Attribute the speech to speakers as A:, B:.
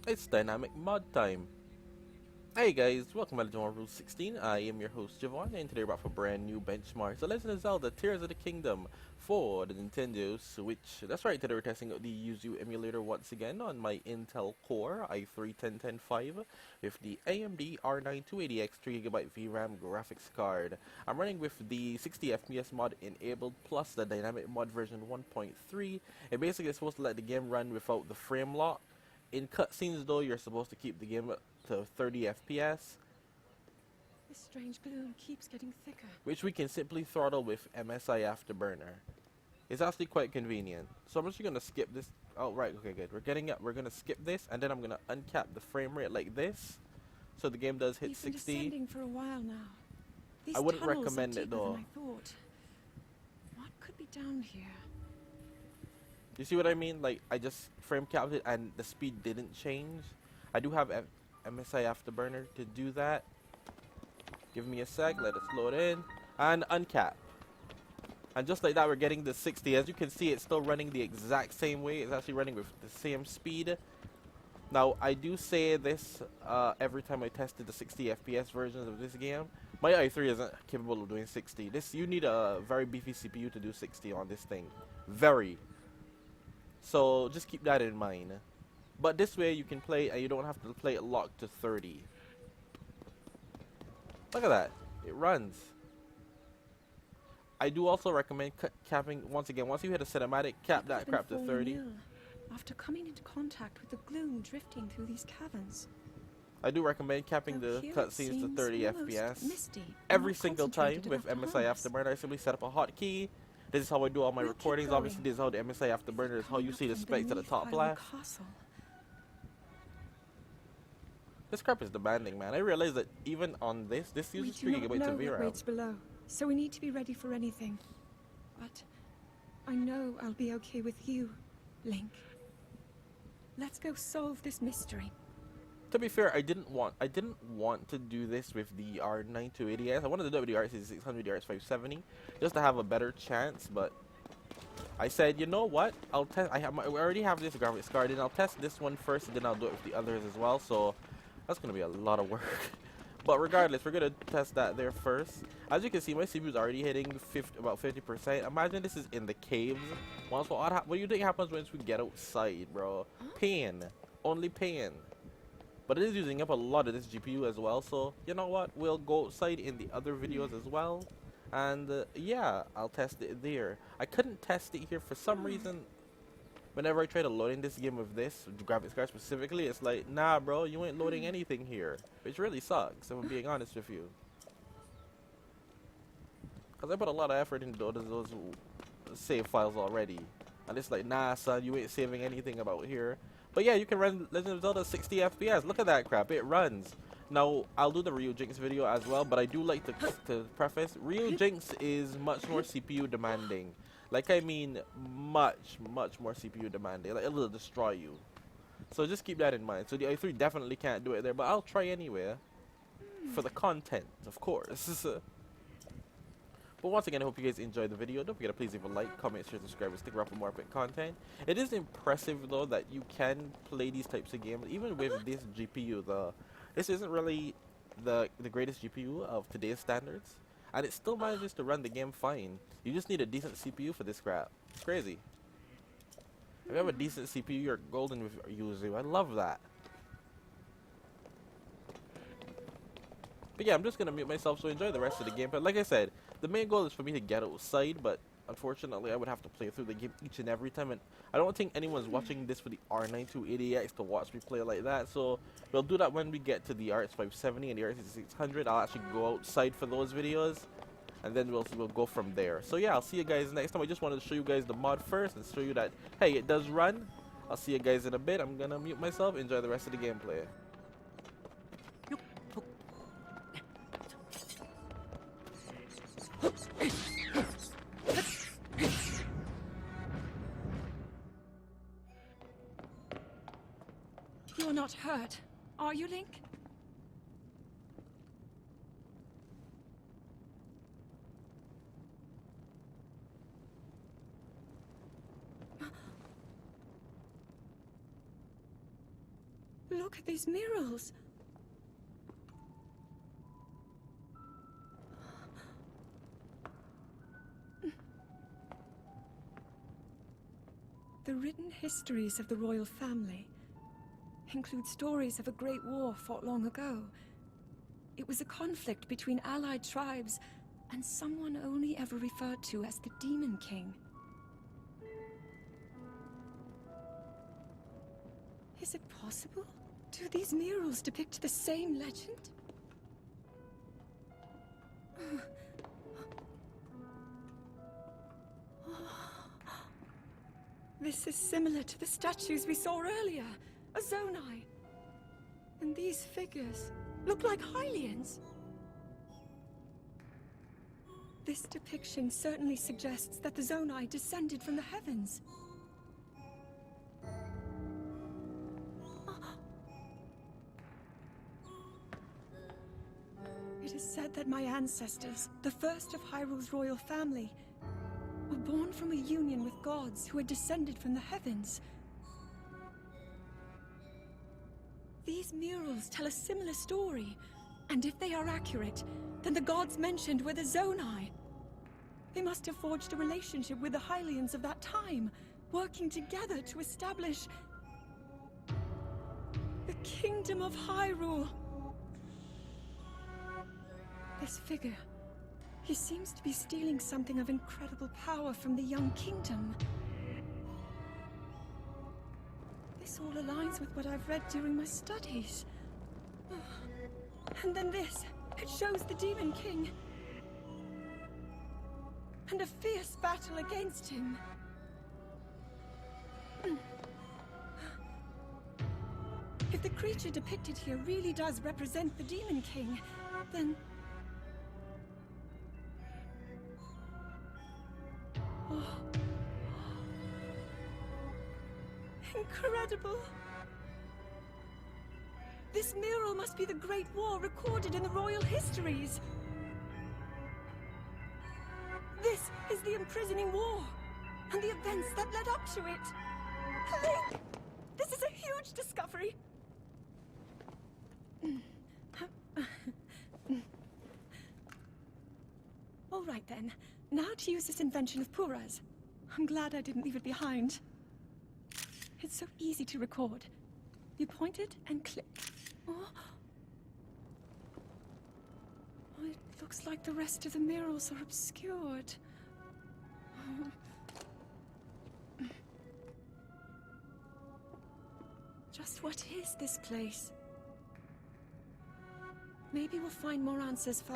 A: It's dynamic mod time. Hey guys, welcome back to Rule 16. I am your host Javon, and today we're back for brand new benchmarks. The Legend of Zelda Tears of the Kingdom for the Nintendo Switch. That's right, today we're testing out the YUZU emulator once again on my Intel Core i3-10105 with the AMD R9 280X 3GB VRAM graphics card. I'm running with the 60 FPS mod enabled plus the dynamic mod version 1.3. It basically is supposed to let the game run without the frame lock. In cutscenes though, you're supposed to keep the game to 30 FPS,
B: This strange gloom keeps getting thicker.
A: which we can simply throttle with MSI Afterburner. It's actually quite convenient. So I'm just gonna skip this. Oh right, okay, good. We're gonna skip this, and then I'm gonna uncap the frame rate like this, so the game does hit
B: We've been
A: 60.
B: descending for a while now. These
A: I wouldn't
B: tunnels
A: recommend
B: are
A: it
B: deeper
A: though.
B: than I thought. What could be down here?
A: You see what I mean? Like I just frame capped it, and the speed didn't change. I do have MSI Afterburner to do that. Give me a sec, let it load in, and uncap. And just like that, we're getting the 60. As you can see, it's still running the exact same way. It's actually running with the same speed. Now, I do say this every time I tested the 60 FPS versions of this game. My i3 isn't capable of doing 60. You need a very beefy CPU to do 60 on this thing. Very. So just keep that in mind. But this way you can play and you don't have to play it locked to 30. Look at that. It runs. I do also recommend capping, once again, once you hit a cinematic, cap
B: People
A: that
B: have been
A: crap to
B: falling
A: 30.
B: ill after coming into contact with the gloom drifting through these caverns.
A: I do recommend capping
B: Though
A: the
B: here it
A: cutscenes to
B: seems
A: 30
B: almost
A: FPS.
B: misty,
A: Every
B: not
A: single time
B: concentrated
A: with
B: enough to
A: MSI
B: harm us.
A: Afterburner, I simply set up a hotkey. This is how I do all my
B: We'll keep
A: recordings.
B: going.
A: Obviously, this is how the MSI Afterburner is, how you see the specs at the top left.
B: Castle.
A: This crap is demanding, man. I realize that even on this
B: We
A: uses
B: do
A: 3
B: not
A: gigabytes
B: know
A: of
B: what
A: VRAM.
B: waits below, so we need to be ready for anything. But I know I'll be okay with you, Link. Let's go solve this mystery.
A: To be fair, I didn't want to do this with the R9 280S. I wanted to do it with the RX 600, the RX 570, just to have a better chance. But I said, you know what? I'll test. I already have this graphics card, and I'll test this one first, and then I'll do it with the others as well. So that's gonna be a lot of work. But regardless, we're gonna test that there first. As you can see, my CPU is already hitting about 50%. Imagine this is in the caves. What do you think happens once we get outside, bro? Pain, only pain. But it is using up a lot of this GPU as well. So you know what? We'll go outside in the other videos as well. And yeah, I'll test it there. I couldn't test it here for some reason. Whenever I try to load in this game with this graphics card specifically, it's like, nah, bro, you ain't loading anything here, which really sucks. If I'm being honest with you, cause I put a lot of effort into those save files already, and it's like, nah, son, you ain't saving anything about here. But yeah, you can run Legend of Zelda 60 FPS. Look at that crap, it runs. Now, I'll do the Ryu Jinx video as well, but I do like to preface, Ryu Jinx is much more CPU demanding. Like, I mean, much more CPU demanding. Like, it'll destroy you. So just keep that in mind. So the i3 definitely can't do it there, but I'll try anyway. For the content, of course. But once again, I hope you guys enjoyed the video. Don't forget to please leave a like, comment, share, subscribe, and stick around for more epic content. It is impressive, though, that you can play these types of games, even with this GPU. This isn't really the greatest GPU of today's standards, and it still manages to run the game fine. You just need a decent CPU for this crap. It's crazy. If you have a decent CPU, you're golden with YUZU. I love that. But yeah, I'm just gonna mute myself, so enjoy the rest of the game. But like I said, the main goal is for me to get outside, but unfortunately I would have to play through the game each and every time, and I don't think anyone's watching this for the R9 280X to watch me play like that. So we'll do that when we get to the RX 570 and the RX 600. I'll actually go outside for those videos, and then we'll go from there. So yeah, I'll see you guys next time. I just wanted to show you guys the mod first and show you that, hey, it does run. I'll see you guys in a bit. I'm gonna mute myself. Enjoy the rest of the gameplay.
B: You're not hurt, are you, Link? Look at these murals. The written histories of the royal family include stories of a great war fought long ago. It was a conflict between allied tribes and someone only ever referred to as the Demon King. Is it possible? Do these murals depict the same legend? This is similar to the statues we saw earlier, a Zonai. And these figures look like Hylians. This depiction certainly suggests that the Zonai descended from the heavens. It is said that my ancestors, the first of Hyrule's royal family, were born from a union with gods who had descended from the heavens. These murals tell a similar story, and if they are accurate, then the gods mentioned were the Zonai. They must have forged a relationship with the Hylians of that time, working together to establish the Kingdom of Hyrule. This figure, he seems to be stealing something of incredible power from the young kingdom. This all aligns with what I've read during my studies. And then this, it shows the Demon King. And a fierce battle against him. If the creature depicted here really does represent the Demon King, then... Oh. Incredible! This mural must be the Great War recorded in the royal histories. This is the imprisoning war, and the events that led up to it. Link! This is a huge discovery! All right then, now to use this invention of Pura's. I'm glad I didn't leave it behind. It's so easy to record. You point it and click. Oh. It looks like the rest of the murals are obscured. Just what is this place? Maybe we'll find more answers further